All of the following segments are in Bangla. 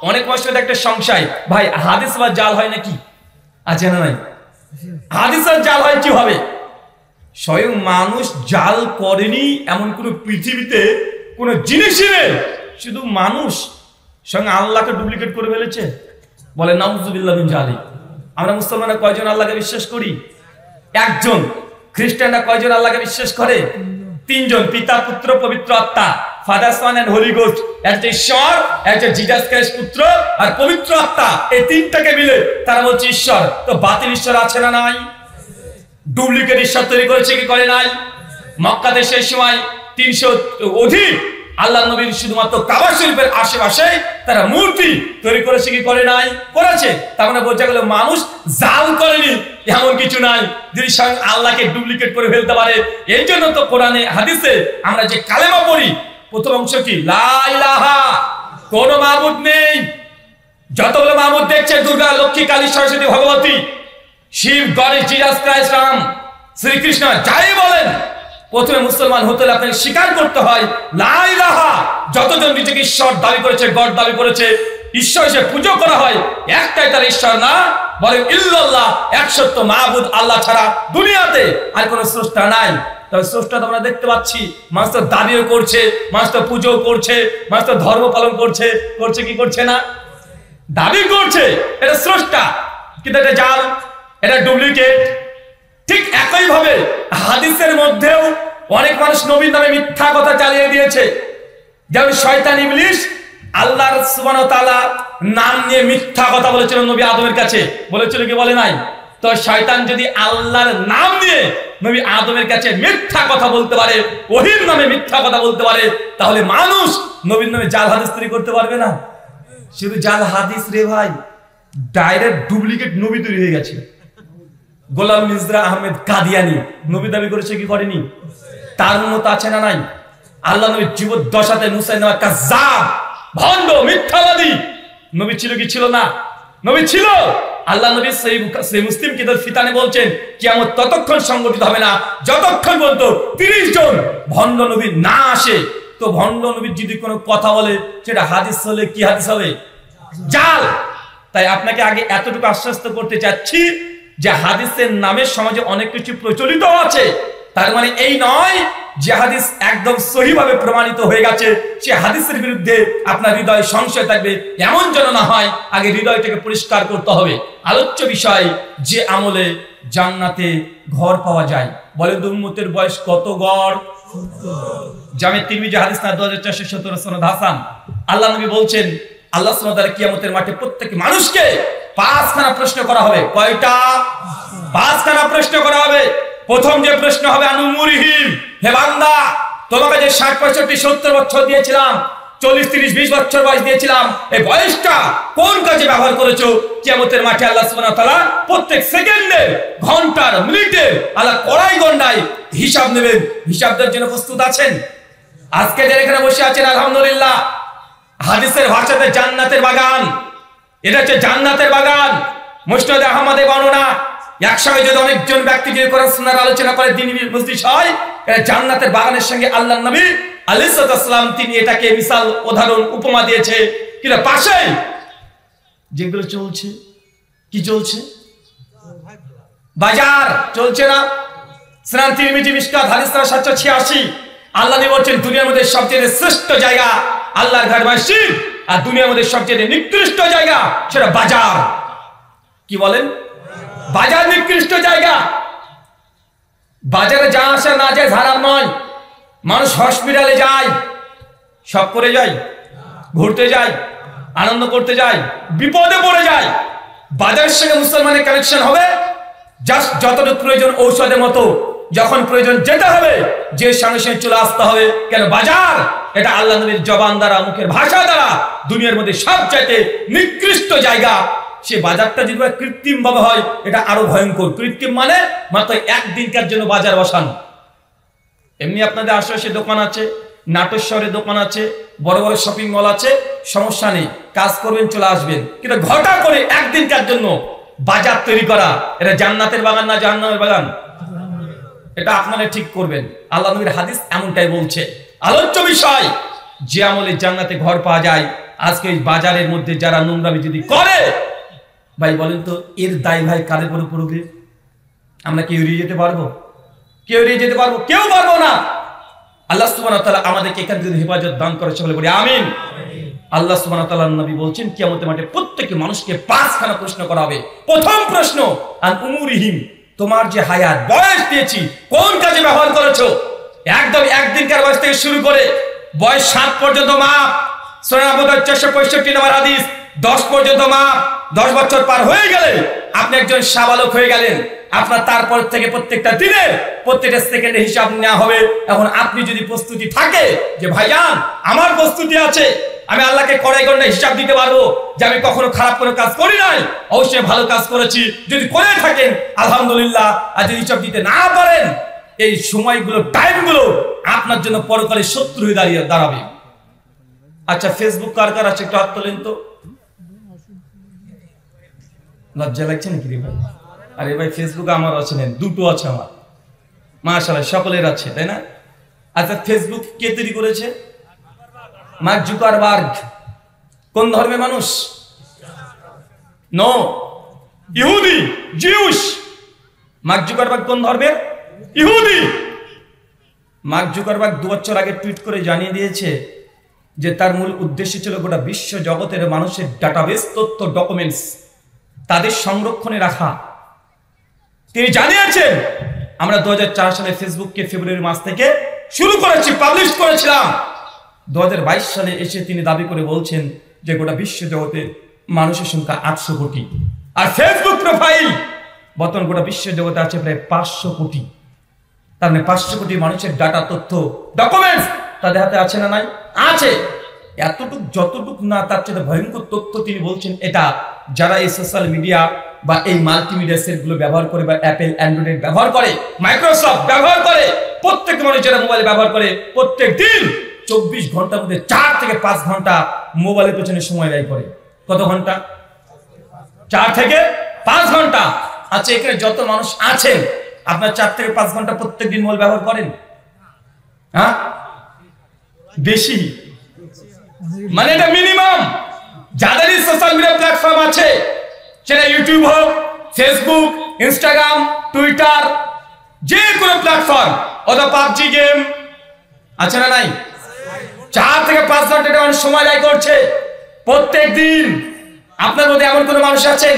অনেক মানুষের একটা সংশয়, ভাই হাদিস বা জাল হয় নাকি? আছে না নাই? হাদিস আর জাল হয় কিভাবে? স্বয়ং মানুষ জাল করেনি এমন কোন পৃথিবীতে কোন জিনিসই নেই, শুধু মানুষ সঙ্গে আল্লাহকে ডুপ্লিকেট করে ফেলেছে। বলে নাউজুবিল্লাহ মিন জালিক। আমরা মুসলমানরা কয়জন আল্লাহকে বিশ্বাস করি? একজন। খ্রিস্টানরা কয়জন আল্লাহকে বিশ্বাস করে? তিনজন, পিতা পুত্র পবিত্র আত্মা, father son and holy ghost. একটা ঈশ্বর, একটা জিসাস ক্রাইস্ট পুত্র আর পবিত্র আত্মা, এই তিনটাকে মিলে তারা বলছে ঈশ্বর। তো বাতিল ঈশ্বর আছে না নাই? ডুপ্লিকেট ঈশ্বর তৈরি করেছে কি করে নাই? মক্কাতে সেই সময় 300 অধিক আল্লাহ নবীর শুধুমাত্র কাবা শরীফের আশেপাশে তারা মূর্তি তৈরি করেছে কি করে নাই? করেছে। তার মানে বোঝা গেল মানুষ জাল করেনি এমন কিছু নাই, যিনি স্বয়ং আল্লাহকে ডুপ্লিকেট করে ফেলতে পারে। এই জন্য তো কোরআনে হাদিসে আমরা যে কালেমা পড়ি, প্রথম অংশ কি? লা ইলাহা, কোন মাবুদ নেই। যতগুলো মাবুদ দেখছে, দুর্গা, লক্ষ্মী, কালী, সরস্বতী, ভগবতী, শিব, গণেশ, জিসাস ক্রাইস্ট, রাম, শ্রীকৃষ্ণ, যাই বলেন, প্রথমে মুসলমান হতে হলে আপনাকে স্বীকার করতে হয় লা ইলাহা। যতজন নিজেকে ঈশ্বর দাবি করেছে, গড দাবি করেছে, ঈশ্বর হিসেবে পুজো করা হয়, একটাই তার ঈশ্বর না, বলেন ইল্লাল্লাহ, এক সত্য মাবুদ আল্লাহ ছাড়া দুনিয়াতে আর কোনো স্রষ্টা নাই। তবে স্রষ্টা তো আমরা দেখতে পাচ্ছি, মানুষ তো দাবিও করছে, মানুষ তো পুজো করছে, মানুষ তো ধর্ম পালন করছে, করছে কি করছে না? দাবি করছে এটা স্রষ্টা, কিন্তু এটা জাল, এটা ডুপ্লিকেট। ঠিক একই ভাবে হাদিসের মধ্যেও অনেক মানুষ নবীর নামে মিথ্যা কথা চালিয়ে দিয়েছে। যেমন শয়তান ইবলিস আল্লাহর সুবহানাহু ওয়া তাআলা নাম নিয়ে মিথ্যা কথা বলেছিল নবী আদমের কাছে, বলেছিল কি বলে নাই? তো শয়তান যদি আল্লাহর নাম নিয়ে নবী আদমের কাছে মিথ্যা কথা বলতে পারে, ওহীর নামে মিথ্যা কথা বলতে পারে, তাহলে মানুষ নবীর নামে জাল হাদিস তৈরি করতে পারবে না? শুধু জাল হাদিস রে ভাই, ডাইরেক্ট ডুপ্লিকেট নবী তৈরি হয়ে গেছে। গোলাম মির্জা আহমেদ কাদিয়ানি নবী দাবি করেছে কি করেনি? তার মতো আছে না নাই? আল্লাহ নবীর জীবদ্দশাতে মুসাইলামা কাজ্জাব, ভণ্ড, মিথ্যাবাদী নবী ছিল কি ছিল না? নবী ছিল। আল্লাহ নবী সেই মুসলিম কিতাব ফিতানে বলছেন, কিয়ামত ততক্ষণ সংগঠিত হবে না যতক্ষণ পর্যন্ত 30 জন ভণ্ড নবী না আসে। তো ভণ্ড নবীর যদি কোনো কথা বলে সেটা হাদিস হলে কি হাদিস হবে? জাল। তাই আপনাকে আগে এতটুকু আশ্বস্ত করতে চাচ্ছি যে হাদিসের নামে সমাজে অনেক কিছু প্রচলিত আছে। তার মানে এই নয় যে হাদিস একদম সহিভাবে প্রমাণিত হয়ে গেছে, সে হাদিসের বিরুদ্ধে আপনার হৃদয়ে সংশয় থাকবে, এমন যেন না হয়। আগে হৃদয়টাকে পরিষ্কার করতে হবে। আলোচ্য বিষয়, যে আমলে জান্নাতে ঘর পাওয়া যায়। বলেন তো উম্মতের বয়স কত গড়? জামে তিরমিজি হাদিস না 2417 সনদ হাসান। আল্লাহ নবী বলছেন, আল্লাহ সুবহানাহু ওয়া তাআলা কিয়ামতের মাঠে প্রত্যেক মানুষকে 5খানা প্রশ্ন করা হবে। কয়টা? 5খানা প্রশ্ন করা হবে। প্রথম যে প্রশ্ন হবে, আনুমুরিহিম, হে বান্দা, তোমাকে যে 60, 65, 70 বছর দিয়েছিলাম, 40, 30, 20 বছর বয়স দিয়েছিলাম, এই বয়সটা কোন কাজে ব্যবহার করেছো? কিয়ামতের মাঠে আল্লাহ সুবহানাহু ওয়া তাআলা প্রত্যেক সেকেন্ডে, ঘন্টার, মিনিটে আল্লাহ কড়াই গন্ডায় হিসাব নেবেন। হিসাবদের জন্য প্রস্তুত আছেন? আজকে যারা এখানে বসে আছেন, আলহামদুলিল্লাহ, হাদিসের ভাষাতে জান্নাতের বাগান, এটা হচ্ছে জান্নাতের বাগান। মুসনাদে আহমদে বর্ণনা, একসঙ্গে যদি অনেকজন ব্যক্তি যদি কোরআন সুন্নাহর আলোচনা করে দিনী মজলিস হয়, এটা জান্নাতের বাগানের সঙ্গে আল্লাহর নবী আলাইহিস সালাম তিনি এটাকে মিসাল, উদাহরণ, উপমা দিয়েছে। কিন্তু পাশে যেগুলো চলছে, কি চলছে? বাজার চলছে না? সুনান তিরমিজি মিশকাত হাদিস 786, আল্লাহ নবী বলেন দুনিয়ার মধ্যে সবচেয়ে শ্রেষ্ঠ জায়গা আল্লাহর ঘর মসজিদ, আর দুনিয়ার মধ্যে সবচেয়ে নিকৃষ্ট জায়গা সেটা বাজার। কি বলেন? বাজার নিকৃষ্ট জায়গা। বাজারে যা আসা না যায় হারাম নয়। মানুষ হসপিটালে যায়, সব করে যায়, ঘুরতে যায়, আনন্দ করতে যায়, বিপদে পড়ে যায়। বাজারের সঙ্গে মুসলমানের কানেকশন হবে জাস্ট যতটুকু প্রয়োজন ঔষধের মতো। যখন প্রয়োজন যেতে হবে, যে সঙ্গে সঙ্গে চলে আসতে হবে। কেন? বাজার এটা আল্লাহ নবীর জবান দ্বারা, মুখের ভাষা দ্বারা দুনিয়ার মধ্যে সবচাইতে নিকৃষ্ট জায়গা। সে বাজারটা যদি কৃত্রিম ভাবে হয়, এটা আরো ভয়ঙ্কর। কৃত্রিম মানে মাত্র একদিনকার জন্য বাজার বসানো। এমনি আপনাদের আশেপাশে দোকান আছে, নাটোর দোকান আছে, বড় বড় শপিং মল আছে, সমস্যা নেই, কাজ করবেন, চলে আসবেন। কিন্তু ঘটা করে একদিনকার জন্য বাজার তৈরি করা, এটা জান্নাতের বাগান না জাহান্নামের বাগান? এটা আপনারা ঠিক করবেন। আল্লাহ নবীর হাদিস এমনটাই বলছে। আলোচ্য বিষয়, যে আমলে জান্নাতে ঘর পাওয়া যায় আজকে এই বাজারের মধ্যে যারা নোংরামি যদি করে, ভাই বলেন তো এর দায় ভাই কাদের উপর পড়বে? আমরা কেউ এড়িয়ে যেতে পারবো? কেউ এড়িয়ে যেতে পারবো? কেউ পারবো না। আল্লাহ সুবহানাহু ওয়া তাআলা আমাদেরকে এখান থেকে হেফাজত দান করে, সকলে বলি আমিন। আল্লাহ সুবহানাহু ওয়া তাআলার নবী বলছেন কিয়ামতের মাঠে প্রত্যেক মানুষকে 5খানা প্রশ্ন করা হবে। প্রথম প্রশ্ন আন উমুরিহিম, তোমার যে হায়াত বয়স দিয়েছি কোন কাজে ব্যবহার করেছো? একদম একদিনকার বয়স থেকে শুরু করে বয়স 7 পর্যন্ত মাপ, সূরা আবুদ 465 নম্বর হাদিস। 10 পর্যন্ত মাপ, 10 বছর পার হয়ে গেলে আপনি একজন শাবালক হয়ে গেলেন। আপনার তারপর থেকে প্রত্যেকটা দিনে প্রত্যেকটা সেকেন্ডে হিসাব নেওয়া হবে। এখন আপনি যদি প্রস্তুতি থাকে যে ভাইজান আমার প্রস্তুতি আছে, আমি আল্লাহকে কড়াই গন্ডা হিসাব দিতে পারবো যে আমি কখনো খারাপ কোনো কাজ করি নাই, অবশ্যই ভালো কাজ করেছি, যদি করে থাকেন আলহামদুলিল্লাহ। আর যদি হিসাব দিতে না পারেন, এই সময়গুলো টাইমগুলো আপনার জন্য পরকালে শত্রু হয়ে দাঁড়াবে। আচ্ছা, ফেসবুক কার কার আছে একটু হাত তোলেন তো। লজ্জা লাগছে নাকি রে ভাই? আরে ভাই ফেসবুকে আমার আছে না, দুটো আছে আমার, মাশাআল্লাহ সকলের আছে, তাই না? আচ্ছা, ফেসবুক কে তৈরি করেছে? Mark Zuckerberg. কোন ধর্মের মানুষ? নো, ইহুদি, জিউস। মার্ক জুকারবার্গ কোন ধর্মের? ইহুদি। মার্ক জুকারবার্গ 2 বছর আগে টুইট করে জানিয়ে দিয়েছে যে তার মূল উদ্দেশ্য ছিল গোটা বিশ্ব জগতের মানুষের ডাটাবেস, তথ্য, ডকুমেন্টস তাদের সংরক্ষণে রাখা। তিনি জানিয়েছেন আমরা 2004 সালে ফেসবুককে ফেব্রুয়ারি মাস থেকে শুরু করেছি, পাবলিশ করেছিলাম। 2022 সালে এসে তিনি দাবি করে বলছেন যে গোটা বিশ্ব জগতে মানুষের সংখ্যা 800 কোটি, আর ফেসবুক প্রোফাইল বর্তমান গোটা বিশ্ব জগতে আছে প্রায় 500 কোটি। তার মানে 500 কোটি মানুষের ডাটা, তথ্য, ডকুমেন্টস তাদের হাতে আছে না নাই? আছে। এতটুক যতটুক না, তার চেয়ে ভয়ঙ্কর তথ্য তিনি বলছেন এটা যারা এই সোশ্যাল মিডিয়া বা এই মাল্টিমিডিয়া সেটগুলো ব্যবহার করে, বা অ্যাপেল অ্যান্ড্রয়েড ব্যবহার করে, মাইক্রোসফট ব্যবহার করে, প্রত্যেক মানুষ যারা মোবাইল ব্যবহার করে প্রত্যেক দিন 24 ঘন্টার মধ্যে 4 থেকে 5 ঘন্টা মোবাইলের পেছনে সময় ব্যয় করে। কত ঘন্টা? 4 থেকে 5 ঘন্টা। আচ্ছা, এখানে যত মানুষ আছেন আপনার 4 থেকে 5 ঘন্টা প্রত্যেক দিন মোবাইল ব্যবহার করেন? হ্যাঁ, বেশি মানে এটা মিনিমাম। যাদেরই সোশ্যাল মিডিয়া প্ল্যাটফর্ম আছে, সেটা ইউটিউব হোক, ফেসবুক, ইনস্টাগ্রাম, টুইটার, যে কোনো প্ল্যাটফর্ম, অথবা পাবজি গেম আছে না নাই? 4 থেকে 5 ঘন্টা মানুষ সময় ব্যয় করছে প্রত্যেক দিন। আপনার মধ্যে এমন কোনো মানুষ আছেন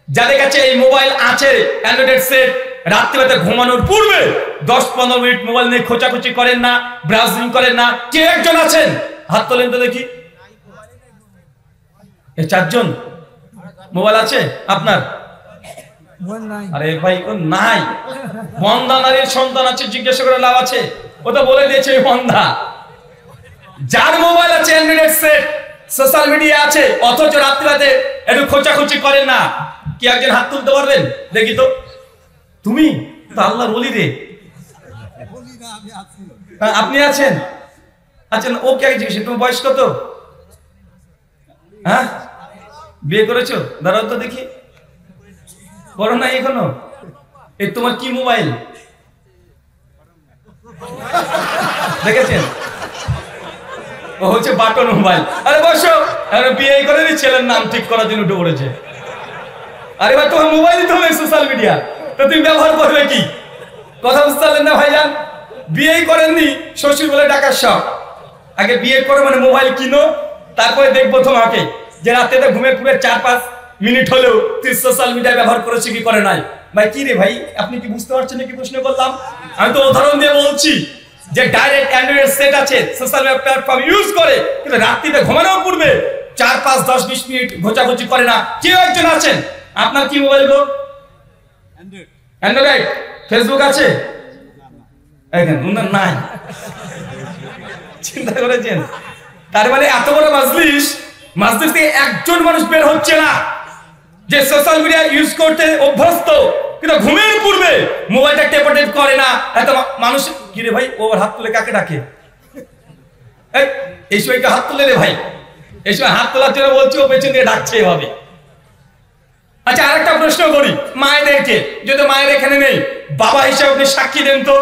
যাদের কাছে এই মোবাইল আছে, অ্যান্ড্রয়েড সেট, রাত্রিবেলা ঘুমানোর পূর্বে 10-15 মিনিট মোবাইল নিয়ে খোঁচাখুচি করেন না, ব্রাউজিং করেন না? কে একজন আছেন? হাত তোলেন তো দেখি। এই 4 জন মোবাইল আছে আপনার? আরে ভাই ও নাই, বন্ধা নারীর সন্তান আছে, জিজ্ঞাসা করে লাভ আছে? ও তো বলে দিয়েছে বন্ধা। যার মোবাইল আছে, অ্যান্ড্রয়েড সেট, সোশ্যাল মিডিয়া আছে, অথচ রাত্রিরাতে একটু খোঁচাখুচি করেন না, কি একজন হাত তুলতে পারবেন দেখি তো? তুমি তো আল্লাহর ওলি রে। আপনি আছেন? আচ্ছা, ও কে জিজ্ঞেস, তোমার বয়স কত? হ্যাঁ, বিয়ে করেছো? দাঁড়াও তো দেখি। করো না এখনো? এই তোমার কি মোবাইল দেখেছেন? ও হচ্ছে বাটন মোবাইল। আরে বসো, বিয়ে করে ছেলের নাম ঠিক করার জন্য উঠে পড়েছে। আরে ভাই, তোমার মোবাইলই তো নেই সোশ্যাল মিডিয়া, তো তুমি ব্যবহার করবে কি? কথা বুঝতে পারলেন না ভাইজান? বিয়েই করেননি, শ্বশুর বলে ডাকার শখ। আগে বিয়ে করে মানে মোবাইল কিনো, তারপরে দেখবো তোমাকে যে রাতে ঘুমে ঘুমে 4-5 মিনিট হলেও তুই সোশ্যাল মিডিয়া ব্যবহার করেছি কি করে নাই। ভাই কি রে ভাই, আপনি কি বুঝতে পারছেন কি প্রশ্ন করলাম? আমি তো উদাহরণ দিয়ে বলছি যে ডাইরেক্ট অ্যান্ড্রয়েড সেট আছে, সোশ্যাল মিডিয়া প্ল্যাটফর্ম ইউজ করে, কিন্তু রাত্রিতে ঘুমানোর পূর্বে 4-5-10-20 মিনিট ঘোচাঘুচি করে না। কেউ একজন আছেন? আপনার কি মোবাইল গো? অ্যান্ড্রয়েড। ফেসবুক আছে? নাই। চিন্তা করেছেন? তার মানে এত বড় মাজলিস থেকে একজন মানুষ বের হচ্ছে না যে সোশ্যাল মিডিয়া ইউজ করতে অভ্যস্ত, কিন্তু ঘুমের পূর্বে মোবাইলটা টেপ করে না। এত মানুষ কি রে ভাই, ওর হাত তুলে কাকে ডাকে? এই সময় হাত তুলে রে ভাই, এই সময় হাত তোলার জন্য বলছি, ও পেছন দিয়ে ডাকছে এভাবে। আচ্ছা, আরেকটা প্রশ্ন করি মায়েদেরকে, যদি মায়ের এখানে নেই, বাবা হিসাবে আপনি সাক্ষী দেন তো,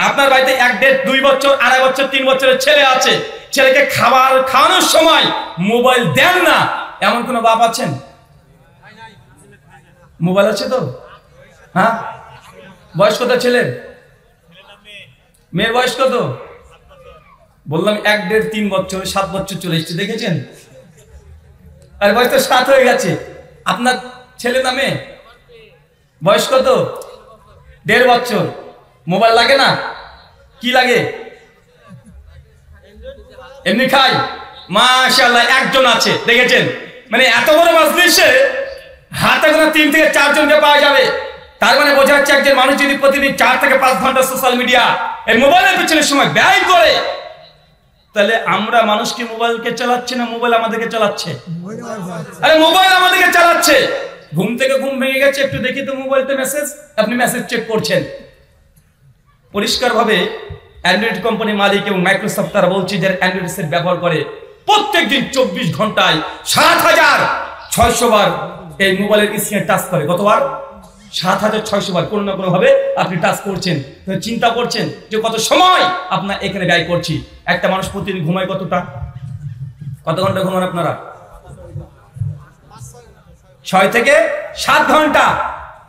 আপনার বাড়িতে 1, 1.5, 2 বছর, 2.5 বছর, 3 বছরের ছেলে আছে, ছেলেকে খাবার খাওয়ানোর সময় মোবাইল দেন না, এমন কোন বাপ আছেন? মোবাইল আছে তো? হ্যাঁ, বয়স কত ছেলের? মেয়ের বয়স কত? বললাম 1, 1.5, 3 বছর, 7 বছর চলে এসছে, দেখেছেন? আর বয়স তো 7 হয়ে গেছে। আপনার ছেলে না মেয়ে? বয়স কত? 1.5 বছর। মোবাইল লাগে না? কি লাগে? এমনি খাই? মাশাআল্লাহ, একজন আছে, দেখেছেন? মানে এত বড় মাজলিসে হাতে গোনা 3 থেকে 4 জনকে পাওয়া যাবে। তার মানে বোঝা যাচ্ছে একজন মানুষ যদি প্রতিদিন 4 থেকে 5 ঘন্টা সোশ্যাল মিডিয়া এই মোবাইলের পেছনে সময় ব্যয় করে, তাহলে আমরা মানুষকে মোবাইলকে চালাচ্ছি না মোবাইল আমাদেরকে চালাচ্ছে? আরে মোবাইল আমাদেরকে চালাচ্ছে। ঘুম থেকে ঘুম ভেঙে গেছে, একটু দেখি তো মোবাইলতে মেসেজ, আপনি মেসেজ চেক করছেন। পরিষ্কার ভাবে অ্যান্ড্রয়েড কোম্পানির মালিক এবং মাইক্রোসফট তারা বলছে যারা অ্যান্ড্রয়েড সেট ব্যবহার করে প্রত্যেকদিন 24 ঘন্টায় 7600 বার এই মোবাইলের স্ক্রিনে টাচ করে। কতবার? 7600 বার কোনো না কোনো ভাবে আপনি টাচ করছেন। চিন্তা করছেন যে কত সময় আপনার এখানে ব্যয় করছি। একটা মানুষ প্রতিদিন ঘুমায় কতটা? কত ঘন্টা ঘুমান আপনারা? 6 থেকে 7 ঘন্টা।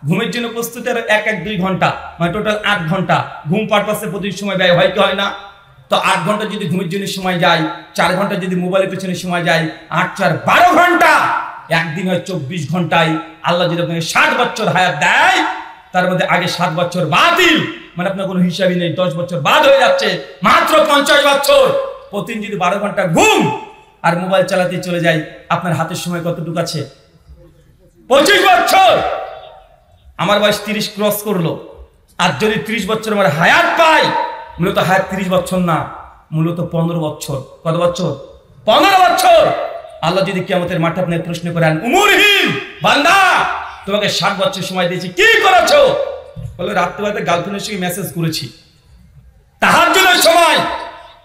ঘুমের জন্য প্রস্তুতি 1-2 ঘন্টা, মানে টোটাল 8 ঘন্টা ঘুম পারপাসে প্রতিদিন সময় ব্যয় হয় কি হয় না? তো 8 ঘন্টা যদি ঘুমের জন্য সময় যায়, 4 ঘন্টা যদি মোবাইলের পেছনে সময় যায়, 8 4 12 ঘন্টা, একদিন হয় 24 ঘন্টায়। আল্লাহ যদি আপনাকে 60 বছর হায়াত দেয়, তার মধ্যে আগে 7 বছর বাতিল, মানে আপনার কোনো হিসাবই নেই, 10 বছর বাদ হয়ে যাচ্ছে, মাত্র 50 বছর। প্রতিদিন যদি 12 ঘন্টা ঘুম আর মোবাইল চালাতে চলে যায়, আপনার হাতের সময় কতটুকু আছে? 25 বছর। আমার বয়স 30 ক্রস করলো, আর যদি 30 বছর আমার হায়াত পাই, মূলত হায়াত 30 বছর না, মূলত 15 বছর। কত বছর? 15 বছর। আল্লাহ যদি কিয়ামতের মাঠে আপনাকে প্রশ্ন করেন, উমরহীন বান্দা, তোমাকে 60 বছর সময় দিয়েছি, কি করেছো? বলে রাত্রিবেলাতে গার্লফ্রেন্ডের সঙ্গে মেসেজ করেছি, তাহাজ্জুদের সময়,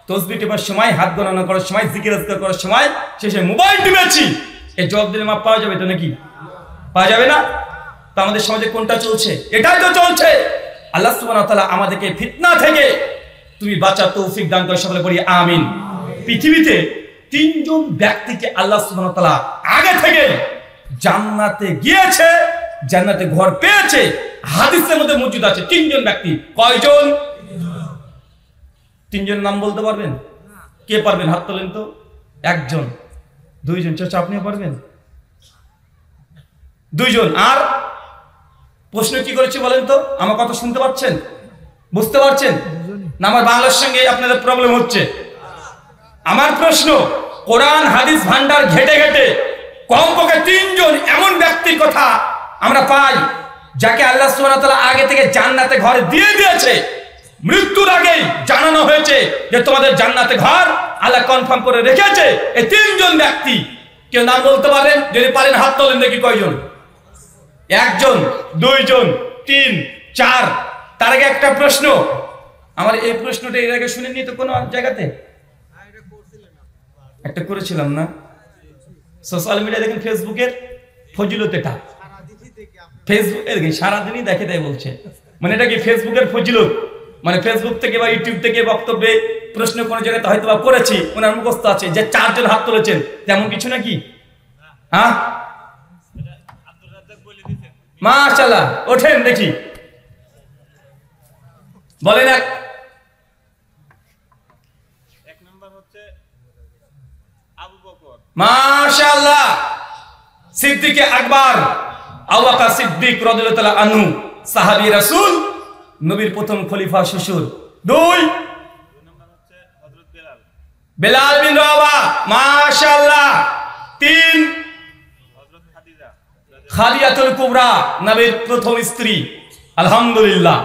তাসবিহ টেপার সময়, হাত গণনা করার সময়, জিকির আজকার করার সময়, শেষে মোবাইল টিপেছি। এই জবাব দিলে মাপ পাওয়া যাবে তো নাকি? পাওয়া যাবে না? তো আমাদের সমাজে কোনটা চলছে? এটাই তো চলছে। আল্লাহ সুবহানাহু ওয়া তাআলা আমাদেরকে ফিতনা থেকে তুমি বাঁচার তৌফিক দান করে, সকলে বলি আমিন। পৃথিবীতে 3 জন ব্যক্তিকে আল্লাহ সুবহানাহু ওয়া তাআলা আগে থেকে জান্নাতে গিয়েছে, জান্নাতে ঘর পেয়েছে, হাদিসের মধ্যে মজুদ আছে। 3 জন ব্যক্তি। কয়জন? 3 জন নাম বলতে পারবেন? কে পারবেন? হাত তোলেন তো। 1 জন, 2 জন, চাচা আপনিও পারবেন? 2 জন। আর প্রশ্ন কি করেছি বলেন তো? আমার কথা শুনতে পাচ্ছেন? বুঝতে পারছেন না? আমার বাংলার সঙ্গে আপনাদের প্রবলেম হচ্ছে। আমার প্রশ্ন, কোরআন হাদিস ভান্ডার ঘেটে ঘেটে কমপক্ষে 3 জন এমন ব্যক্তির কথা আমরা পাই, যাকে আল্লাহ সুবহানাহু ওয়া তাআলা আগে থেকে জান্নাতে ঘর দিয়ে দিয়েছে। মৃত্যুর আগেই জানানো হয়েছে যে তোমাদের জান্নাতে ঘর আল্লাহ কনফার্ম করে রেখেছে। এই 3 জন ব্যক্তি কেউ নাম বলতে পারেন? যদি পারেন হাত তোলেন দেখি কয়জন। 1 জন, 2 জন, 3, 4। তার আগে একটা প্রশ্ন, আমার এই প্রশ্নটা এর আগে শুনেননি তো কোনো জায়গাতে? একটা করেছিলাম না? সোশ্যাল মিডিয়া দেখেন, ফেসবুকের ফজিলত এটা। ফেসবুকের সারাদিনই দেখে দেয় বলছে, মানে এটা কি ফেসবুকের ফজিলত? মানে ফেসবুক থেকে বা ইউটিউব থেকে বক্তব্যে প্রশ্ন কোন জায়গাতে হয়তো বা করেছি, ওনার মুখস্থ আছে যে 4 জন হাত তুলেছেন, তেমন কিছু নাকি? হ্যাঁ, মাশাআল্লাহ, ওঠেন দেখি, বলেন। 1 নাম্বার হচ্ছে আবু বকর। মাশাআল্লাহ, সিদ্দিক আকবর আবু বকর সিদ্দিক রাদিয়াল্লাহু তাআলা আনহু, সাহাবী রাসূল, নবীর প্রথম খলিফা শ্বশুর। 2 নাম্বার হচ্ছে হযরত বেলাল। বেলাল বিন রাবাহ, মাশাআল্লাহ। 3 হযরত খাদিজা। খাদিজাতুল কুবরা, নবীর প্রথম স্ত্রী। আলহামদুলিল্লাহ।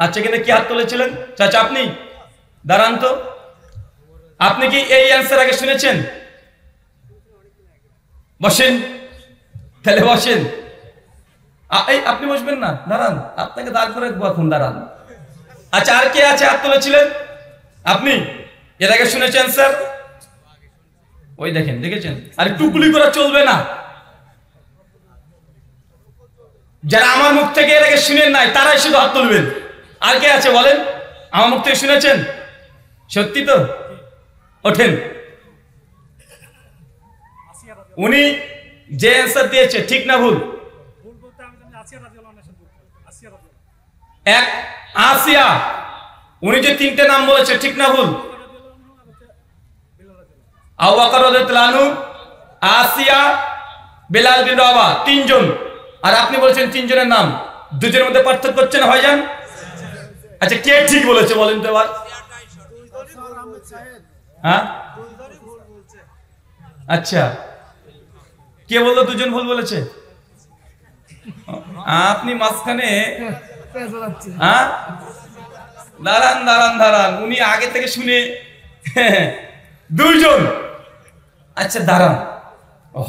আচ্ছা, কিন্তু কি হাত তুলেছিলেন? চাচা আপনি দাঁড়ান তো। আপনি কি এই অ্যান্সার আগে শুনেছেন? বসেন, তাহলে বসেন। এই আপনি বসবেন না, দাঁড়ান, আপনাকে দাঁড় করে এখন দাঁড়ান। আচ্ছা, আর কে আছে হাত তুলেছিলেন? আপনি এর আগে শুনেছেন স্যার? ওই দেখেন, দেখেছেন? আর টুকলি করা চলবে না। যারা আমার মুখ থেকে এর আগে শুনেন নাই তারাই শুধু হাত তুলবেন। আর কে আছে বলেন? আমার মুখ থেকে শুনেছেন? সত্যি তো? ওঠেন। উনি যে অ্যান্সার দিয়েছে ঠিক না ভুল? এক আসিয়া, উনি যে তিনটে নাম বলেছে ঠিক না ভুল? আবু বকর রাদিয়াল্লাহু আনহু, আসিয়া, বেলাল বিন রাবা, তিনজন। আর আপনি বলছেন তিনজনের নাম, দুজনের মধ্যে পার্থক্য হচ্ছে না ভাইজান? আচ্ছা কে ঠিক বলেছে বলেন তো এবার? হ্যাঁ আচ্ছা, কে বললো দুজন ভুল বলেছে? আপনি মাঝখানে হ্যাঁ দাঁড়ান দাঁড়ান দাঁড়ান, উনি আগে থেকে শুনে দুইজন। আচ্ছা দাঁড়ান,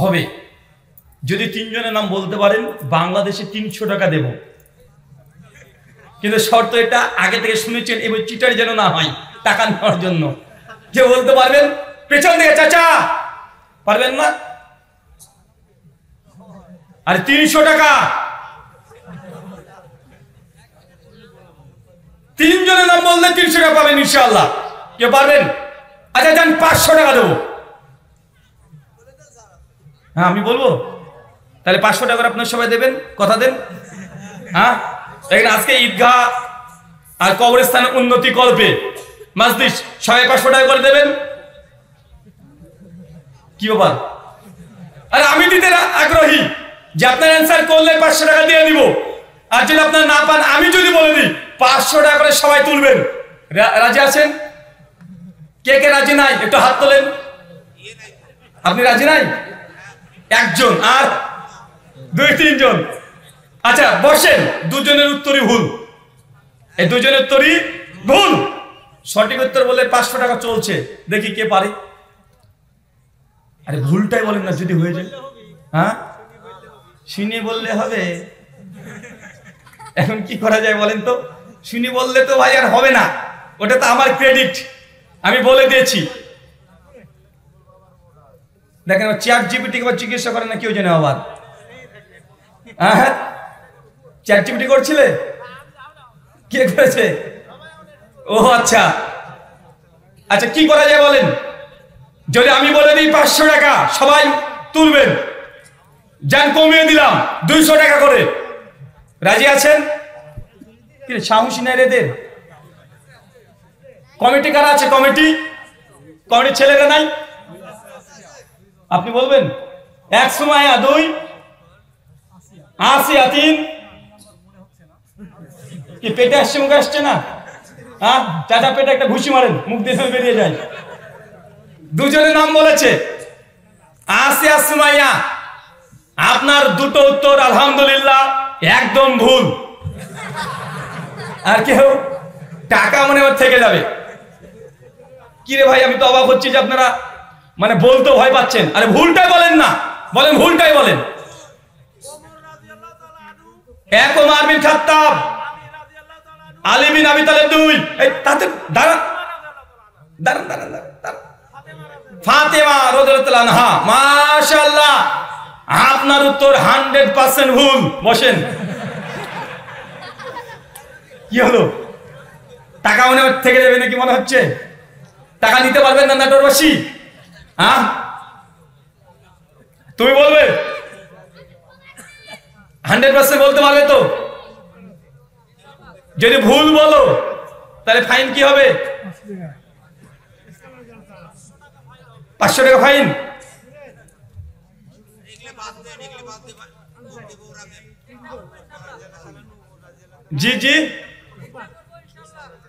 হবে যদি তিনজনের নাম বলতে পারেন বাংলাদেশে 300 টাকা দেব, কিন্তু শর্ত এটা আগে থেকে শুনেছেন এবার চিটার যেন না হয় টাকা নেওয়ার জন্য। কে বলতে পারবেন? পেছন দিকে চাচা, পারবেন না? আর 300 টাকা, তিনজনের নাম বললে 300 টাকা পাবেন ইনশাআল্লাহ। কে পারবেন? আচ্ছা যান 500 টাকা দেবো। হ্যাঁ আমি বলবো, তাহলে 500 টাকা আপনার সবাই দেবেন, কথা দেন। হ্যাঁ এখানে আজকে ঈদগাহ আর কবরস্থানের উন্নতি কল্পে মাজলিস 550 টাকা করে দেবেন। কি ব্যাপার? আরে আমি দিতে আগ্রহী, যে আপনার অ্যান্সার করলে 500 টাকা দিয়ে দিব, আর যদি আপনার না পান আমি যদি বলে দিই 500 টাকা করে সবাই তুলবেন। রাজি আছেন? কে কে রাজি নাই একটু হাত তোলেন। আপনি রাজি নাই? একজন, আর 2-3 জন। আচ্ছা বসেন, দুজনের উত্তরই ভুল, এই দুজনের উত্তরই ভুল। সঠিক উত্তর বলে 500 টাকা চলছে, দেখি কে পারে। আরে ভুলটাই বলেন না যদি হয়ে যায়। হ্যাঁ শুনে বললে হবে, এখন কি করা যায় বলেন তো? শুনি বললে তো ভাই আর হবে না, ওটা তো আমার ক্রেডিট, আমি বলে দিয়েছি। দেখেন চ্যাট জিপিটি কে জিজ্ঞাসা করেন না কেউ জানে আবার। হ্যাঁ চ্যাট জিপিটি করছিলে? কে করেছে? ও আচ্ছা আচ্ছা, কি করা যায় বলেন? যদি আমি বলে দিই 500 টাকা সবাই তুলবেন, যান কমিয়ে দিলাম 200 টাকা করে, রাজি আছেন? কি সাহসী নাই এদের? কমিটি কারা আছে? কমিটির ছেলেরা নাই? আপনি বলবেন 1 সুমাইয়া, 2 আসিয়া, 3 কি পেটে আসছে মুখে আসছে না? হ্যাঁ চাচা পেটে একটা ঘুষি মারেন, মুখ দিয়ে বেরিয়ে যায়। দুজনের নাম বলেছে আসিয়া, সুমাইয়া। আপনার দুটো উত্তর আলহামদুলিল্লাহ একদম ভুল। আর কেউ টাকা মনে হয় থেকে যাবে। কি রে ভাই, আমি তো অবাক হচ্ছি যে আপনারা মানে বলতে ভয় পাচ্ছেন। আরে ভুলটাই বলেন না, বলেন ভুলটাই বলেন। এক ওমর বিন খাত্তাব, আলী বিন আবি তালেব 2। এই তাতে দাঁড়ান দাঁড়ান দাঁড়ান দাঁড়ান, ফাতেমা রাদিয়াল্লাহু আনহা। মাশাআল্লাহ, আপনার উত্তর 100% ভুল। বসেন। কি হলো? টাকা মনে থেকে যাবে নাকি মনে হচ্ছে? টাকা নিতে পারবেন না নাটোরবাসী? হ্যাঁ তুমি বলবে 100% বলতে পারবে তো? যদি ভুল বলো তাহলে ফাইন কি হবে? 500 টাকা ফাইন। জি জি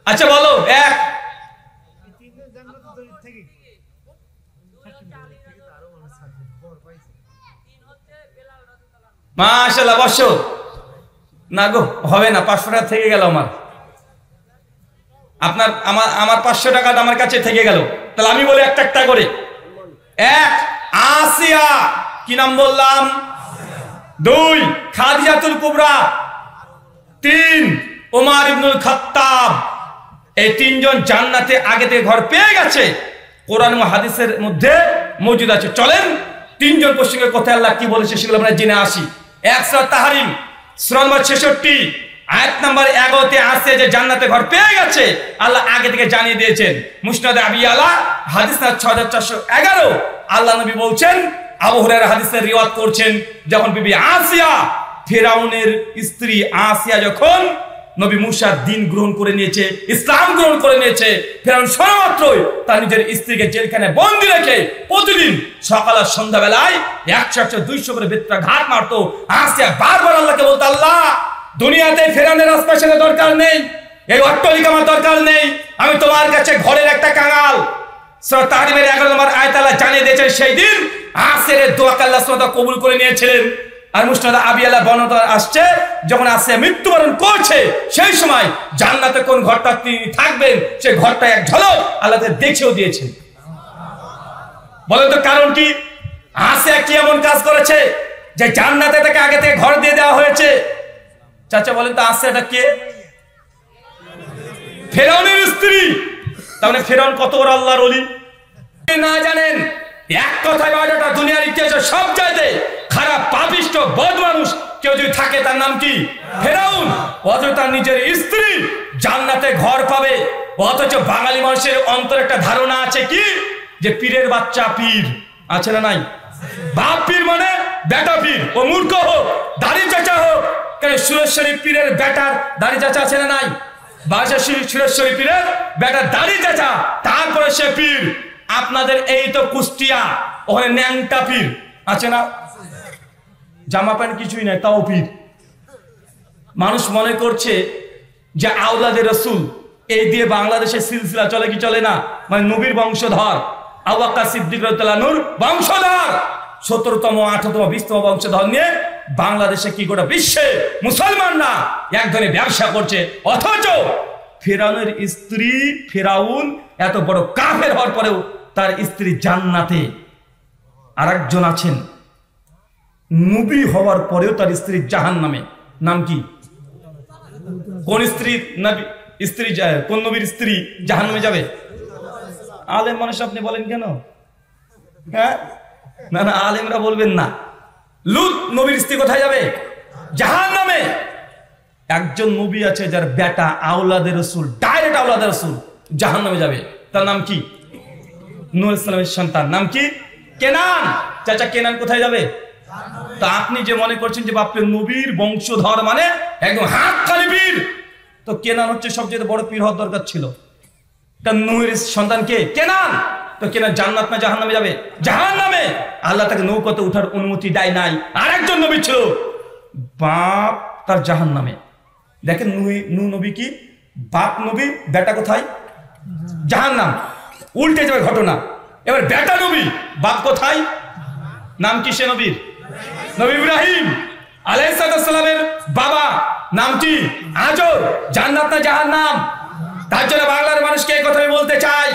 আচ্ছা বলো। 1 মাশাআল্লাহ, বসো না গো, হবে না। 500 টাকা থেকে গেল আমার। আপনার আমার 500 টাকা আমার কাছে থেকে গেল। তাহলে আমি বলি একটা একটা করে। 1 আসিয়া, কি নাম বললাম? 2 খাদিজাতুল কুবরা, 3 ওমর ইবনুল খাত্তাব। এই 3 জন জান্নাতে আগে থেকে ঘর পেয়ে গেছে, কোরআন ও হাদিসের মধ্যে মজুদ আছে। চলেন 3 জন প্রসঙ্গের কথা আল্লাহ কি বলেছে সেগুলো আমরা জেনে আসি। 1 সূরা তাহরিম, সূরা নম্বর 66 আয়াত নাম্বার 11 তে আছে যে জান্নাতে ঘর পেয়ে গেছে, আল্লাহ আগে থেকে জানিয়ে দিয়েছেন। মুসনাদ আবি আলা হাদিস 6411 আল্লাহ নবী বলছেন, আবু হুরায়রা হাদিসের রিওয়ায়াত করছেন, যখন বিবি আসিয়া ফিরাউনের স্ত্রী আসিয়া যখন নবী মুসার দিন গ্রহণ করে নিয়েছে, ইসলাম গ্রহণ করে নিয়েছে, ফিরাউন শোনামাত্রই তার নিজের স্ত্রীকে জেলখানে বন্দি রেখে প্রতিদিন সকাল আর সন্ধ্যা বেলায় 100-200 করে বেত্রাঘাত মারতো। আসিয়া বারবার আল্লাহকে বলতো, আল্লাহ দুনিয়াতে ফিরাউনের আশপাশের দরকার নেই, এই অট্টালিকা আমার দরকার নেই, আমি তোমার কাছে ঘরের একটা কাঙাল। সূরা তাহরিমের 11 নম্বর আয়াত আল্লাহ জানিয়ে দিয়েছেন সেই দিন আসিয়ার দোয়াকে আল্লাহ সুবহানাহু ওয়া তাআলা কবুল করে নিয়েছিলেন। আর মুসনাদ আবি আলা বর্ণনা আসছে, যখন আসিয়া মৃত্যুবরণ করছে সেই সময় জান্নাতে কোন ঘরটা তিনি থাকবেন সেই ঘরটা এক ঝলক আল্লাহ দেখিয়েও দিয়েছেন। বলেন তো কারণ কি? আসিয়া কি এমন কাজ করেছে যে জান্নাতে তাকে আগে থেকে ঘর দিয়ে দেওয়া হয়েছে? চাচা বলেন তো আসিয়াটা কে? ফিরআউনের স্ত্রী। তার মানে ফিরআউন কত বড় আল্লাহর ওলি না জানেন? এক কথায় বায়োডাটা দুনিয়ার ইতিহাসে সব চাইতে খারাপ পাপিষ্ট বদ মানুষ কেউ যদি থাকে তার নাম কি? ফিরআউন। অথচ তার নিজের স্ত্রী জান্নাতে ঘর পাবে, অথচ বাঙালি মানুষের অন্তরে একটা ধারণা আছে কি যে পীরের বাচ্চা পীর আছে না নাই? বাপ পীর মানে বেটা পীর, ও মূর্খ হোক দাড়ি চাচা হোক। কেন সুরেশ্বরী পীরের বেটার দাড়ি চাচা আছে না নাই? সুরেশ্বরী পীরের বেটার দাড়ি চাচা, তারপরে সে পীর। আপনাদের এই তো কুষ্টিয়া, ওখানে ন্যাংটা পীর আছে না? জামা প্যান্ট কিছুই নাই তাও পীর। মানুষ মনে করছে যে আওলাদে রসুল এই দিয়ে বাংলাদেশের সিলসিলা চলে কি চলে না? মানে নবীর বংশধর আবু বকর সিদ্দিক রাদিয়াল্লাহু আনহুর বংশধর 17তম 18তম 20তম বংশধর নিয়ে বাংলাদেশে কি গোটা বিশ্বে মুসলমানরা এক ধরনের ব্যবসা করছে। অথচ ফিরআউনের স্ত্রী, ফিরআউন এত বড় কাফের হওয়ার পরেও তার স্ত্রী জান্নাতে। আরেকজন আছেন নবী হওয়ার পরেও তার স্ত্রী জাহান্নামে। নাম কি? কোন স্ত্রী নবী স্ত্রী যায়, কোন নবীর স্ত্রী জাহান্নামে যাবে? আলেম মানুষ আপনি বলেন কেন? হ্যাঁ না না, আলেমরা বলবেন না। লূত নবীর স্ত্রী কোথায় যাবে? জাহান্নামে। একজন নবী আছে যার বেটা আওলাদে রাসূল, ডাইরেক্ট আওলাদে রাসূল, জাহান্নামে যাবে। তার নাম কি? নূহ আলাইহিস সালামের সন্তান। নাম কি? কেনান। চাচা কেনান কোথায় যাবে? তা আপনি যে মনে করছেন যে বাপরে নবীর বংশধর মানে একদম হাক্কানি পীর, তো কেনান হচ্ছে সবচেয়ে বড় পীর হওয়ার দরকার ছিল। কারণ নূহের সন্তান কে? কেনান। তো কেনান জান্নাত না জাহান্নামে যাবে? জাহান্নামে। আল্লাহ তাকে নৌকাতে ওঠার অনুমতি দেয় নাই। আরেকজন নবী ছিল, বাপ তার জাহান্নামে। দেখেন নূহ নবী কি বাপ নবী, বেটা কোথায়? জাহান্নাম। উল্টে যাবে ঘটনা। এবার বেটা নবী, বাপ কোথায়? নাম কি সে নবীর? নবী ইব্রাহিম আলাইহিস সালামের বাবা নাম কি? আজর। জান্নাত না জাহান্নাম? তার জন্য বাংলার মানুষকে এই কথা আমি বলতে চাই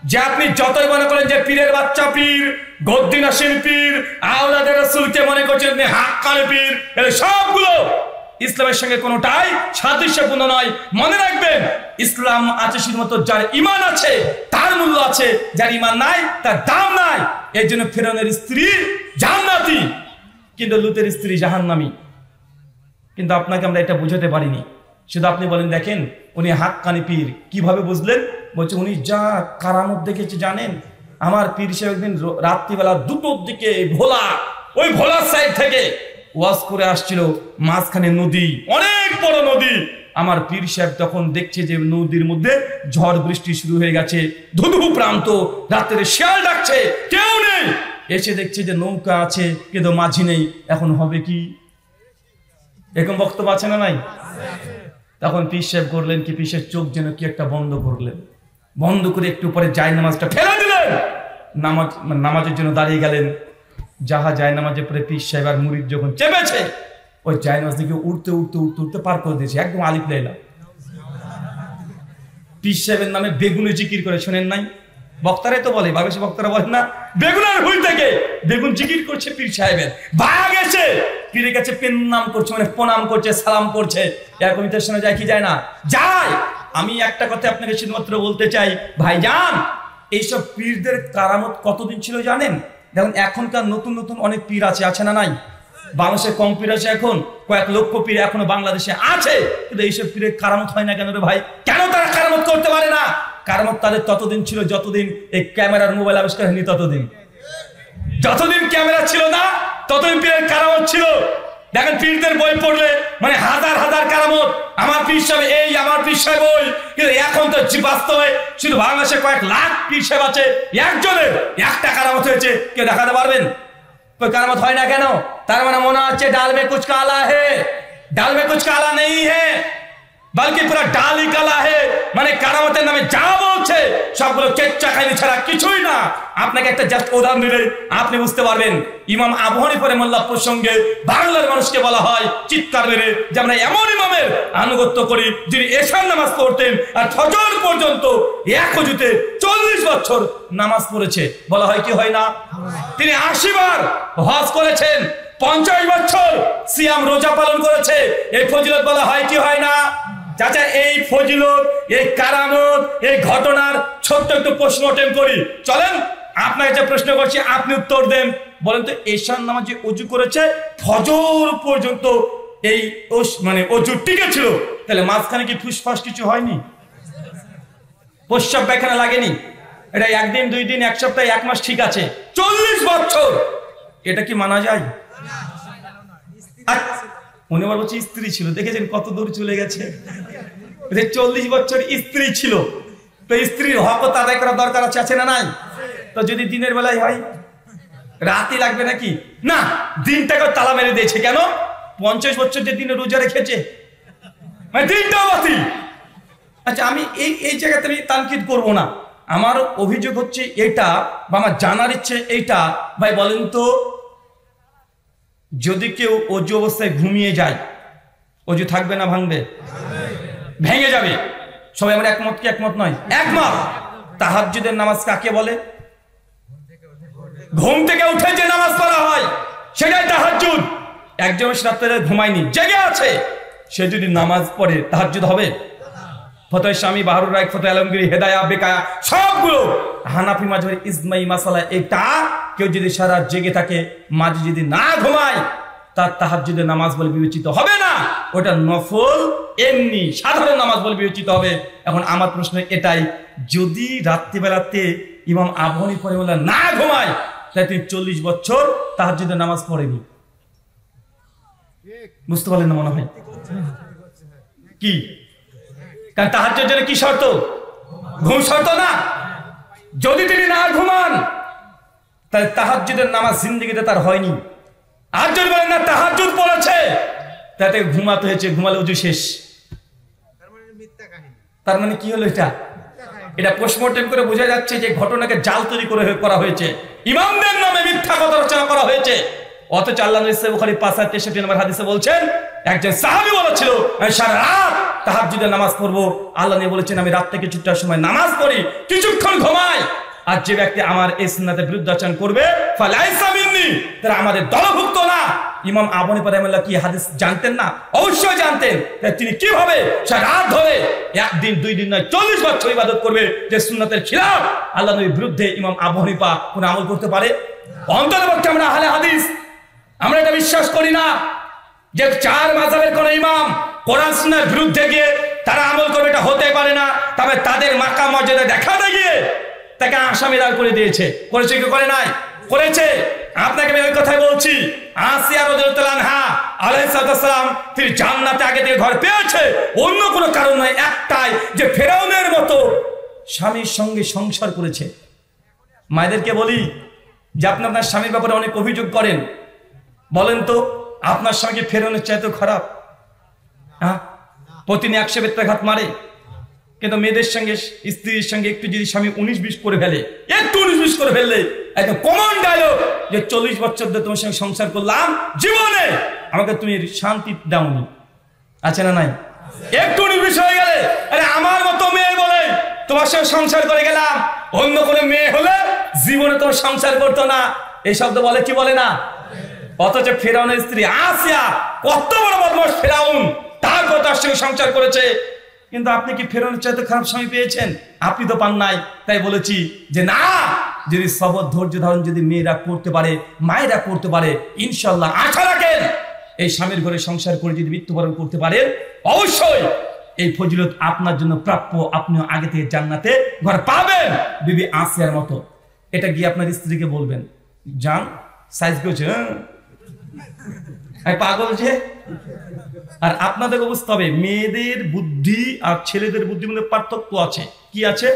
যে আপনি যতই মনে করেন যে পীরের বাচ্চা পীর, গদ্দি নাসির পীর, আওলাদে রাসূলকে মনে করছেন আপনি হাক্কানি পীর, এর সবগুলো ইসলামের সঙ্গে কোনোটাই সাদৃশ্যপূর্ণ নয়। মনে রাখবেন ইসলাম আছে শুধুমাত্র যার ঈমান আছে তার মূল্য আছে, যার ঈমান নাই তার দাম নাই। এই জন্য ফিরআউনের স্ত্রী জান্নাতি কিন্তু লূতের স্ত্রী জাহান্নামী। কিন্তু আপনাকে আমরা এটা বুঝাতে পারিনি। শুধু আপনি বলেন দেখেন উনি হাক্কানি পীর। কিভাবে বুঝলেন? বলছে উনি যা কারামত দেখেছে জানেন। আমার পীর সাহেব একদিন রাত্রিবেলা 2টোর দিকে ওই ভোলার সাইড থেকে ওয়াজ করে আসছিল, মাঝখানে নদী, অনেক বড় নদী। আমার পীর সাহেব তখন দেখছে যে নদীর মধ্যে ঝড় বৃষ্টি শুরু হয়ে গেছে, ধুধু প্রান্ত, রাত্রে শিয়াল ডাকছে, কেউ নেই। এসে দেখছে যে নৌকা আছে কিন্তু মাঝি নেই। এখন হবে কি? এরকম বক্তব্য আছে না নাই? তখন পীর সাহেব করলেন কি, পীর সাহেব চোখ যেন কি একটা বন্ধ করলেন, বন্ধ করে একটু পরে জায়নামাজটা ফেলে দিলেন, নামাজের জন্য দাঁড়িয়ে গেলেন। যাহা জায়নামাজে পরে পীর সাহেব আর মুরিদ যখন চেপেছে, ওই জায়নামাজ দিকে উঠতে উঠতে উঠতে উঠতে পার করে দিয়েছে, একদম আলিফ লাইলা। পীর সাহেবের নামে বেগুনে জিকির করে, শোনেন নাই? বক্তারাই তো বলে, বাংলাদেশি বক্তারা বলেন না, বেগুনের হুই থেকে বেগুন জিকির করছে পীর সাহেবের। ভায়া গেছে পীরের কাছে পেন্নাম করছে, মানে প্রণাম করছে, সালাম করছে। এরকম ইতিহাস শোনা যায় কি যায় না? যায়। আমি একটা কথা আপনাকে শুধুমাত্র বলতে চাই, ভাইজান এইসব পীরদের কারামত কতদিন ছিল জানেন? দেখুন এখনকার নতুন নতুন অনেক পীর আছে না নাই? বাংলাদেশে কম পীর আছে এখন, কয়েক লক্ষ পীর এখনো বাংলাদেশে আছে, কিন্তু এইসব পীরের কারামত হয় না কেন রে ভাই? কেন তারা কারামত করতে পারে না? কারামত তাদের ততদিন ছিল যতদিন এই ক্যামেরার মোবাইল আবিষ্কার হয়নি, যতদিন ক্যামেরা ছিল না ততদিন পীরের কারামত ছিল। দেখেন পীরদের বই পড়লে মানে হাজার হাজার কারামত, আমার পীর সাহেব এই, আমার পীর সাহেব ওই, কিন্তু এখন তো বাস্তবে শুধু বাংলাদেশে কয়েক লাখ পীর সাহেব আছে, একজনের একটা কারামত হয়েছে, কেউ দেখাতে পারবেন? কারামত হয় না কেন? তার মানে মনে হচ্ছে ডাল মে কুছ কালা হে, ডাল মে কুছ কালা নেই হে, বলকি পুরো ডাল হি কালা হে। মানে কারামতের নামে যা বলছে সবগুলো কেচ্চা খাইনি ছাড়া কিছুই না। আপনাকে একটা জাস্ট উদাহরণ দিলে আপনি বুঝতে পারবেন। ইমাম আবু হানিফা রাহিমাহুল্লাহ প্রসঙ্গে বাংলার মানুষকে বলা হয় চিৎকার মেরে যে আমরা এমন ইমামের আনুগত্য করি যিনি এশার নামাজ পড়তেন আর ফজর পর্যন্ত এক অজুতে 40 বছর নামাজ পড়েছে। বলা হয় কি হয় না? তিনি 80 বার হজ করেছেন, 50 বছর সিয়াম রোজা পালন করেছে। এই ফজিলত বলা হয় কি হয় না? চাচা এই ফজিলত, এই কারামত, এই ঘটনার ছোট্ট একটু পোস্টমর্টেম করি, চলেন। আপনাকে যে প্রশ্ন করছি আপনি উত্তর দেন। বলেন তো এশার নামাজ যে অজু করেছে ফজর পর্যন্ত এই মানে অজু টিকে ছিল, তাহলে মাঝখানে কি ফুসফাস কিছু হয়নি? প্রস্রাব পায়খানা লাগেনি? এটা একদিন, 2 দিন, 1 সপ্তাহ, 1 মাস ঠিক আছে, 40 বছর এটা কি মানা যায়? উনি আবার বলছে স্ত্রী ছিল, দেখেছেন কত দূর চলে গেছে। 40 বছর স্ত্রী ছিল, তো স্ত্রীর হক আদায় করা দরকার আছে না নাই? তো যদি দিনের বেলায় হয় রাতে লাগবে নাকি? না, দিনটাকে তালা মেরে দিয়েছে। কেন? 50 বছর যে দিনে রোজা রেখেছে মানে দিনটাও বাতিল। আচ্ছা আমি এই জায়গাতে আমি তানকিদ করবো না, আমার অভিযোগ হচ্ছে এটা বা আমার জানার ইচ্ছে এইটা। ভাই বলেন তো, যদি কেউ অজু অবস্থায় ঘুমিয়ে যায় অজু থাকবে না ভাঙবে? ভেঙে যাবে। সবাই আমরা একমত কি একমত নয়? একমত। তাহাজ্জুদের নামাজ কাকে বলে? ঘুম থেকে উঠে যে নামাজ পড়া হয় সেটাই তাহাজ্জুদ। একজন রাত্রে ঘুমায়নি, জেগে আছে, সে যদি নামাজ পড়ে তাহাজ্জুদ হবে? ফতোয়া স্বামী বাহারুর রায়, ফতোয়া আলমগীর, হেদায়া, বেকায়া সবগুলো হানাফি মাযহাবের ইজমাই মাসালা এটা। কেউ যদি সারা জেগে থাকে, মাঝে যদি না ঘুমায়, তার তাহাজ্জুদের নামাজ বলে বিবেচিত হবে না, ওটা নফল এমনি সাধারণ নামাজ বলে বিবেচিত হবে। এখন আমার প্রশ্ন এটাই, যদি রাত্রিবেলাতে ইমাম আবু হানিফা রাহিমাহুল্লাহ না ঘুমায় তাই তিনি 40 বছর তাহাজ্জুদের নামাজ পড়েনি। বুঝতে পারলেন না মনে হয়? কি? কারণ তাহাজ্জুদের জন্য কি শর্ত? ঘুম শর্ত না। যদি তিনি না ঘুমান তাহলে তাহাজ্জুদের নামাজ জিন্দেগিতে তার হয়নি। আর যদি বলেন না তাহাজ্জুদ পড়েছে তাতে ঘুমাতে হয়েছে, ঘুমালে ওযু শেষ, তার মানে কি হলো? এটা পোস্টমর্টেম করে বোঝা যাচ্ছে যে ঘটনাকে জাল তৈরি করে করা হয়েছে, ইমামদের নামে মিথ্যা কথা রচনা করা হয়েছে। অথচ আল্লাহ নবী সহিহ বুখারী ৫৬৩ নম্বর হাদিসে বলছেন, একজন সাহাবী বলেছিল আমি সারা রাত তাহাজ্জুদের নামাজ পড়বো। আল্লাহ নবী বলেছেন আমি রাত থেকে কিছুটার সময় নামাজ পড়ি, কিছুক্ষণ ঘুমাই। আর যে ব্যক্তি আমার এই সুন্নাতের বিরুদ্ধাচরণ করবে ফালাইসা মিন্নি, তারা আমাদের দলভুক্ত না। ইমাম আবু হানিফা রাহিমাহুল্লাহ কি হাদিস জানতেন না? অবশ্যই জানতেন। তিনি কিভাবে সারা রাত ধরে 1 দিন 2 দিন নয় 40 বছর ইবাদত করবে যে সুন্নাতের খিলাফ আল্লাহ নবীর বিরুদ্ধে ইমাম আবু হানিফা কোন আমল করতে পারে? অন্ততপক্ষে আমরা আহলে হাদিস আমরা এটা বিশ্বাস করি না যে 4 মাযহাবের কোন ইমাম কোরআন সুন্নাহর বিরুদ্ধে গিয়ে তারা আমল করবে, এটা হতে পারে না। তবে তাদের মাকাম মর্যাদা দেখাতে গিয়ে তাকে আসামি দাঁড় করে দিয়েছে। করেছে কি করে নাই? করেছে। আপনাকে আমি ওই কথাই বলছি, আসিয়া রাদিয়াল্লাহু আনহা আলাইহিস সালাম তিনি জান্নাতে আগে থেকে ঘর পেয়েছে, অন্য কোনো কারণ নয়, একটাই যে ফেরাউনের মতো স্বামীর সঙ্গে সংসার করেছে। মায়েদেরকে বলি যে আপনি আপনার স্বামীর ব্যাপারে অনেক অভিযোগ করেন, বলেন তো আপনার স্বামীকে ফেরাউনের চাইতে খারাপ? হ্যাঁ, প্রতিদিন 100 বেত্রাঘাত মারে, কিন্তু মেয়েদের সঙ্গে স্ত্রীর সঙ্গে একটু যদি স্বামী 19-20 করে ফেলে, একটু 19-20 করে ফেললে একদম কমন ডায়লগ যে 40 বছর ধরে তোমার সঙ্গে সংসার করলাম, জীবনে আমাকে তুমি শান্তি দাওনি। আছে না নাই? একটু 19-20 হয়ে গেলে আরে আমার মতো মেয়ে বলে তোমার সঙ্গে সংসার করে গেলাম, অন্য কোনো মেয়ে হলে জীবনে তোমার সংসার করতো না, এই শব্দ বলে কি বলে না? অথচ ফেরাউনের স্ত্রী আসিয়া কত বড় বদমাশ ফেরাউন, তারপর তার সঙ্গে সংসার করেছে। কিন্তু আপনি কি ফেরাউনের চাইতে খারাপ স্বামী পেয়েছেন? আপনি তো পান নাই। তাই বলেছি যে না, যদি সবর ধৈর্য ধারণ যদি মেয়েরা করতে পারে, মায়েরা করতে পারে, ইনশাআল্লাহ আশা রাখেন এই স্বামীর ঘরে সংসার করে যদি মৃত্যুবরণ করতে পারেন, অবশ্যই এই ফজিলত আপনার জন্য প্রাপ্য, আপনিও আগে থেকে জান্নাতে ঘর পাবেন বিবি আসিয়ার মতো। এটা গিয়ে আপনার স্ত্রীকে বলবেন, জান সাইজ করছে পাগল যে। আর আপনাদের বুঝতে হবে মেয়েদের বুদ্ধি আর ছেলেদের বুদ্ধির মধ্যে পার্থক্য আছে। কি আছে?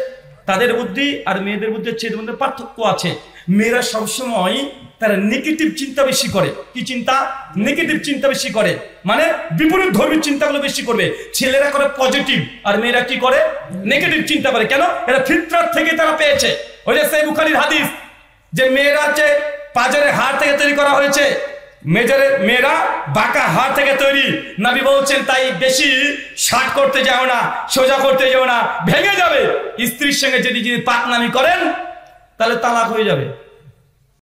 তাদের বুদ্ধি আর মেয়েদের বুদ্ধি ছেলেদের মধ্যে পার্থক্য আছে। মেয়েরা সবসময় তারা নেগেটিভ চিন্তা বেশি করে। কি চিন্তা? নেগেটিভ চিন্তা বেশি করে, মানে বিপরীত ধর্মী চিন্তাগুলো বেশি করবে। ছেলেরা করে পজিটিভ আর মেয়েরা কি করে? নেগেটিভ চিন্তা করে। কেন? এরা ফিতরাত থেকে তারা পেয়েছে। ওই যে সেই বুখারীর হাদিস যে মেয়েরা যে পাজরের হাড় থেকে তৈরি করা হয়েছে, মেয়েরা বাঁকা হাড় থেকে তৈরি। নবী বলছেন তাই বেশি শার্ট করতে যাও না, সোজা করতে যাও না, ভেঙে যাবে। স্ত্রীর সঙ্গে যদি পাকনামি করেন তাহলে তালাক হয়ে যাবে।